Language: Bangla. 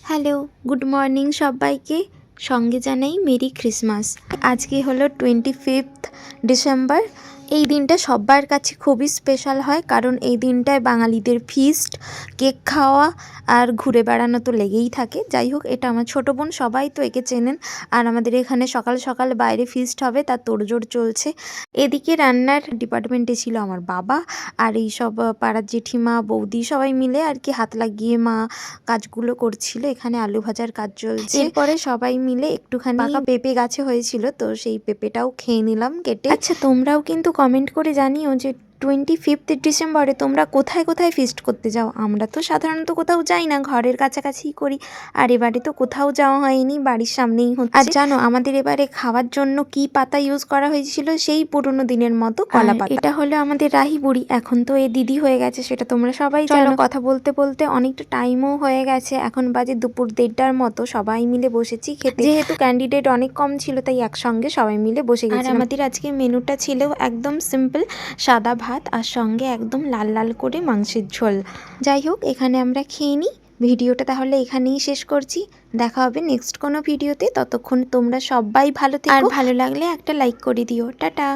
হ্যালো, গুড মর্নিং সবাইকে। সঙ্গে জানাই মেরি ক্রিসমাস। আজকে হলো 25th ডিসেম্বর। এই দিনটা সবার কাছে খুবই স্পেশাল হয়, কারণ এই দিনটায় বাঙালিদের ফিস্ট, কেক খাওয়া আর ঘুরে বেড়ানো তো লেগেই থাকে। যাই হোক, এটা আমার ছোটো বোন, সবাই তো একে চেনেন। আর আমাদের এখানে সকাল সকাল বাইরে ফিস্ট হবে, তার তোড়জোড় চলছে। এদিকে রান্নার ডিপার্টমেন্টে ছিল আমার বাবা, আর এই সব পাড়ার জেঠিমা বৌদি সবাই মিলে আর কি হাত লাগিয়ে মা কাজগুলো করছিল। এখানে আলু ভাজার কাজ চলছে। এরপরে সবাই মিলে একটুখানি পাকা পেঁপে গাছে হয়েছিল, তো সেই পেঁপেটাও খেয়ে নিলাম কেটে। আচ্ছা, তোমরাও কিন্তু কমেন্ট করে জানিও যে 25th ডিসেম্বরে তোমরা কোথায় কোথায় ফিস্ট করতে যাও। আমরা তো সাধারণত কোথাও যাই না, ঘরের কাছাকাছিই করি। আর এবারে তো কোথাও যাওয়া হয়নি, বাড়ির সামনেই হচ্ছে। আর জানো আমাদের এবারে খাওয়ার জন্য কি পাতা ইউজ করা হয়েছিল? সেই পুরোনো দিনের মতো কলা পাতা। এটা হলো আমাদের রাহি বুড়ি, এখন তো এ দিদি হয়ে গেছে, সেটা তোমরা সবাই জানো। কথা বলতে বলতে অনেকটা টাইমও হয়ে গেছে, এখন বাজে দুপুর 1:30টার মতো। সবাই মিলে বসেছি খেতে। যেহেতু ক্যান্ডিডেট অনেক কম ছিল, তাই একসঙ্গে সবাই মিলে বসে গেছি। আর আমাদের আজকে মেনুটা ছিল একদম সিম্পল, সাদা ভাত আর সঙ্গে একদম লাল লাল করে মাংসের ঝোল। যাই হোক, এখানে আমরা খেয়ে নিই। ভিডিওটা তাহলে এখানেই শেষ করছি। দেখা হবে নেক্সট কোনো ভিডিওতে। ততক্ষণ তোমরা সবাই ভালো থেকো, আর ভালো লাগলে একটা লাইক করে দিও। টাটা।